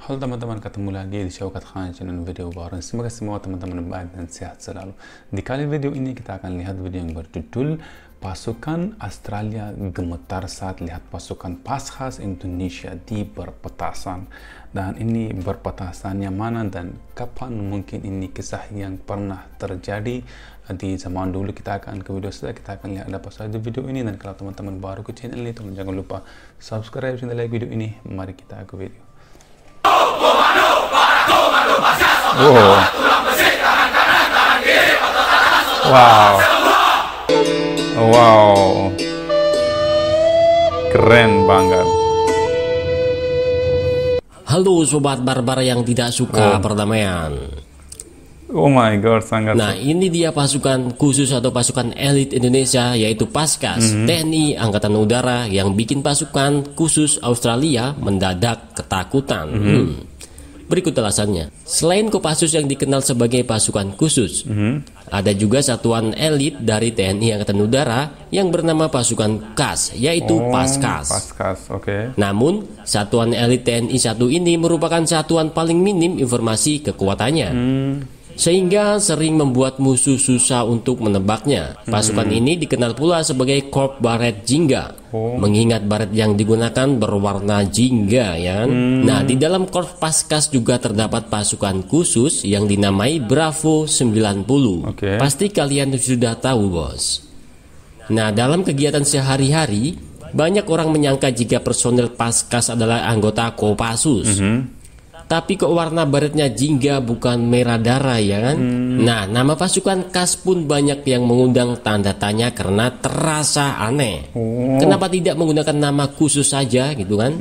Halo teman-teman, ketemu lagi di Syaukat Khan channel video baru. Semoga semua teman-teman baik dan sehat selalu. Di kali video ini kita akan lihat video yang berjudul Pasukan Australia gemetar saat lihat pasukan Paskas Indonesia di berpetasan. Dan ini berpetasannya mana dan kapan mungkin ini kisah yang pernah terjadi di zaman dulu. Kita akan ke video setelah kita akan lihat apa saja video ini. Dan kalau teman-teman baru ke channel ini, tolong jangan lupa subscribe dan like video ini. Mari kita ke video. Wow, wow, keren banget. Halo sobat barbar yang tidak suka perdamaian. Oh my god, sangat. Nah, ini dia pasukan khusus atau pasukan elit Indonesia, yaitu Paskas TNI Angkatan Udara, yang bikin pasukan khusus Australia mendadak ketakutan. Berikut alasannya. Selain Kopassus yang dikenal sebagai pasukan khusus, ada juga satuan elit dari TNI Angkatan Udara yang bernama pasukan KAS, yaitu Paskas. Paskas, oke. Namun, satuan elit TNI 1 ini merupakan satuan paling minim informasi kekuatannya, sehingga sering membuat musuh susah untuk menebaknya. Pasukan ini dikenal pula sebagai Korps Baret Jingga, mengingat baret yang digunakan berwarna jingga, ya. Nah, di dalam Korps Paskas juga terdapat pasukan khusus yang dinamai Bravo 90. Pasti kalian sudah tahu, bos. Nah, dalam kegiatan sehari-hari, banyak orang menyangka jika personel Paskas adalah anggota Kopassus. Tapi kok warna baretnya jingga bukan merah darah, ya kan? Nah, nama pasukan KAS pun banyak yang mengundang tanda tanya karena terasa aneh. Kenapa tidak menggunakan nama khusus saja gitu kan?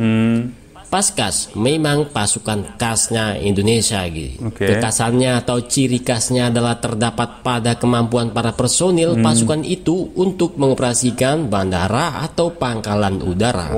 Paskas memang pasukan khasnya Indonesia gitu. Kekhasannya atau ciri khasnya adalah terdapat pada kemampuan para personil pasukan itu untuk mengoperasikan bandara atau pangkalan udara.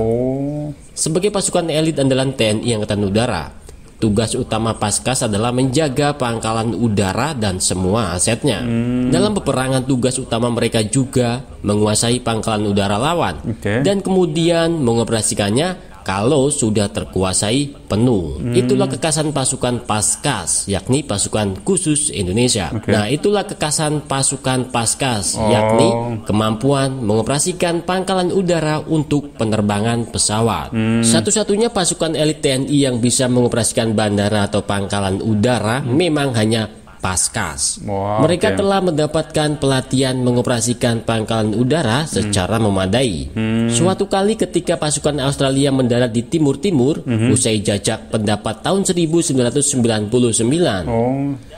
Sebagai pasukan elit andalan TNI Angkatan Udara, tugas utama Paskas adalah menjaga pangkalan udara dan semua asetnya. Dalam peperangan, tugas utama mereka juga menguasai pangkalan udara lawan dan kemudian mengoperasikannya kalau sudah terkuasai penuh. Itulah kekhasan pasukan Paskas, yakni pasukan khusus Indonesia. Nah, itulah kekhasan pasukan Paskas, yakni kemampuan mengoperasikan pangkalan udara untuk penerbangan pesawat. Satu-satunya pasukan elit TNI yang bisa mengoperasikan bandara atau pangkalan udara memang hanya Paskas. Mereka telah mendapatkan pelatihan mengoperasikan pangkalan udara secara memadai. Suatu kali ketika pasukan Australia mendarat di Timur-Timur, usai jajak pendapat tahun 1999,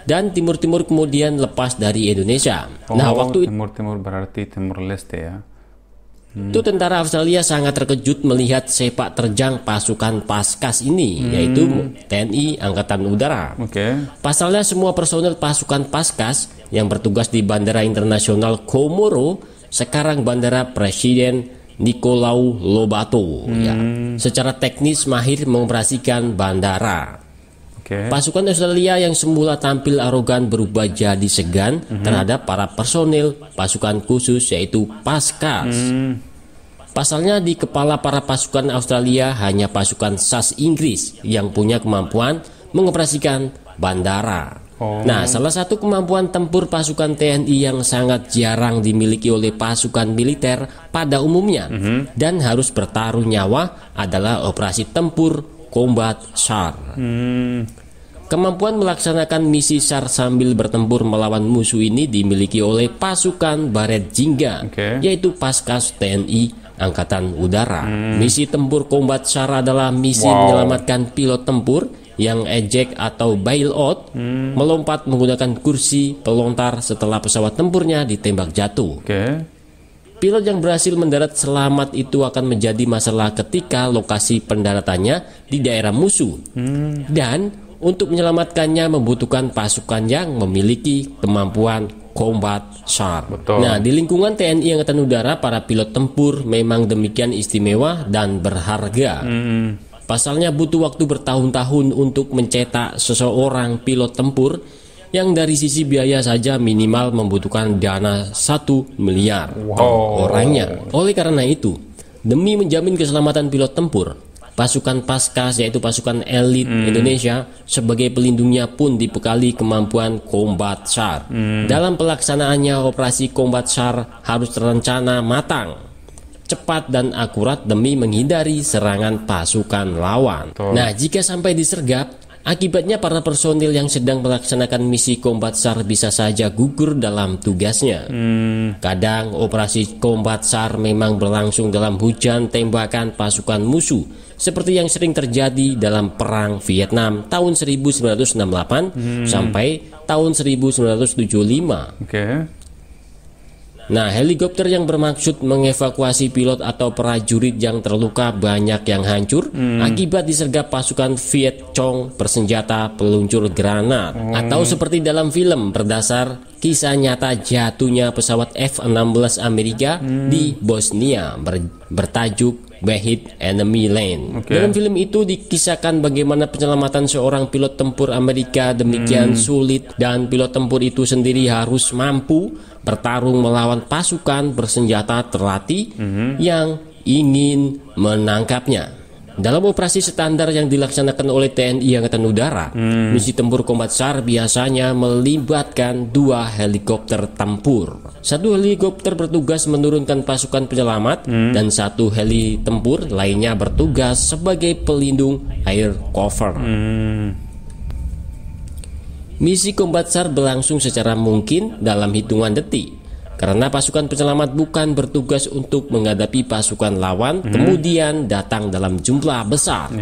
dan Timur-Timur kemudian lepas dari Indonesia. Nah, waktu Timur-Timur berarti Timur Leste, ya. itu tentara Australia sangat terkejut melihat sepak terjang pasukan Paskas ini, yaitu TNI Angkatan Udara. Pasalnya semua personel pasukan Paskas yang bertugas di Bandara Internasional Komoro, sekarang Bandara Presiden Nicolau Lobato, ya, secara teknis mahir mengoperasikan bandara. Pasukan Australia yang semula tampil arogan berubah jadi segan terhadap para personil pasukan khusus, yaitu Paskas. Pasalnya di kepala para pasukan Australia hanya pasukan SAS Inggris yang punya kemampuan mengoperasikan bandara. Nah, salah satu kemampuan tempur pasukan TNI yang sangat jarang dimiliki oleh pasukan militer pada umumnya dan harus bertaruh nyawa adalah operasi tempur Combat SAR. Kemampuan melaksanakan misi SAR sambil bertempur melawan musuh ini dimiliki oleh pasukan Baret Jingga, yaitu Paskas TNI Angkatan Udara. Misi tempur Combat SAR adalah misi menyelamatkan pilot tempur yang ejek atau bailout, melompat menggunakan kursi pelontar setelah pesawat tempurnya ditembak jatuh. Pilot yang berhasil mendarat selamat itu akan menjadi masalah ketika lokasi pendaratannya di daerah musuh. Dan untuk menyelamatkannya membutuhkan pasukan yang memiliki kemampuan Combat SAR. Nah, di lingkungan TNI Angkatan Udara, para pilot tempur memang demikian istimewa dan berharga. Pasalnya butuh waktu bertahun-tahun untuk mencetak seseorang pilot tempur yang dari sisi biaya saja minimal membutuhkan dana 1 miliar per orangnya. Oleh karena itu, demi menjamin keselamatan pilot tempur, Pasukan Paskas, yaitu pasukan elit Indonesia, sebagai pelindungnya pun dibekali kemampuan combat SAR. Dalam pelaksanaannya, operasi combat SAR harus terencana matang, cepat dan akurat demi menghindari serangan pasukan lawan. Nah, jika sampai disergap, akibatnya para personil yang sedang melaksanakan misi combat SAR bisa saja gugur dalam tugasnya. Kadang operasi combat SAR memang berlangsung dalam hujan tembakan pasukan musuh, seperti yang sering terjadi dalam Perang Vietnam tahun 1968 sampai tahun 1975. Nah, helikopter yang bermaksud mengevakuasi pilot atau prajurit yang terluka banyak yang hancur akibat disergap pasukan Viet Cong bersenjata peluncur granat. Atau seperti dalam film berdasar kisah nyata jatuhnya pesawat F-16 Amerika di Bosnia bertajuk Behind Enemy Lane. Dalam film itu dikisahkan bagaimana penyelamatan seorang pilot tempur Amerika demikian sulit, dan pilot tempur itu sendiri harus mampu bertarung melawan pasukan bersenjata terlatih yang ingin menangkapnya. Dalam operasi standar yang dilaksanakan oleh TNI Angkatan Udara, misi tempur combat SAR biasanya melibatkan 2 helikopter tempur. 1 helikopter bertugas menurunkan pasukan penyelamat dan 1 heli tempur lainnya bertugas sebagai pelindung air cover. Misi combat SAR berlangsung secara mungkin dalam hitungan detik, karena pasukan penyelamat bukan bertugas untuk menghadapi pasukan lawan kemudian datang dalam jumlah besar.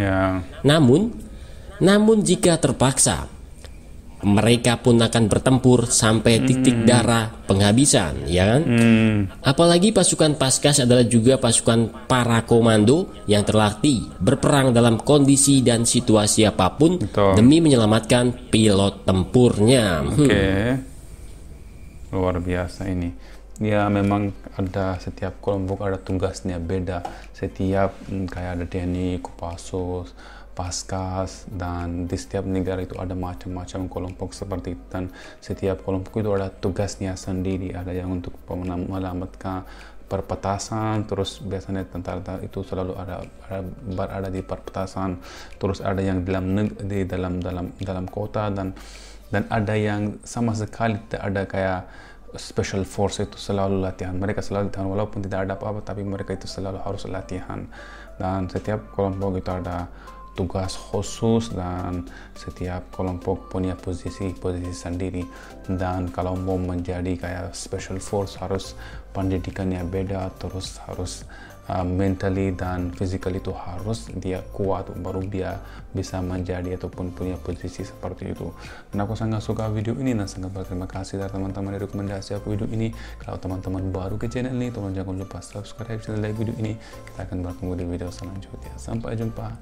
Namun jika terpaksa, mereka pun akan bertempur sampai titik darah penghabisan, ya kan? Apalagi pasukan Paskas adalah juga pasukan para komando yang terlatih berperang dalam kondisi dan situasi apapun demi menyelamatkan pilot tempurnya. Luar biasa ini. Ya, memang ada, setiap kelompok ada tugasnya beda. Setiap kayak ada TNI, Kopassus, Paskas, dan di setiap negara itu ada macam-macam kelompok seperti itu, dan setiap kelompok itu ada tugasnya sendiri. Ada yang untuk menyelamatkan perbatasan, terus biasanya tentara itu selalu berada di perbatasan, terus ada yang di dalam kota, dan ada yang sama sekali tidak ada, kayak special force itu selalu latihan. Mereka selalu latihan walaupun tidak ada apa-apa, tapi mereka itu selalu harus latihan. Dan setiap kelompok itu ada tugas khusus, dan setiap kelompok punya posisi sendiri. Dan kalau mau menjadi kayak special force harus pendidikannya beda, terus harus mentally dan physically itu harus dia kuat, baru dia bisa menjadi ataupun punya posisi seperti itu. Dan aku sangat suka video ini dan sangat berterima kasih dari teman-teman yang rekomendasi aku video ini. Kalau teman-teman baru ke channel ini, tolong jangan lupa subscribe, like video ini. Kita akan bertemu di video selanjutnya. Sampai jumpa.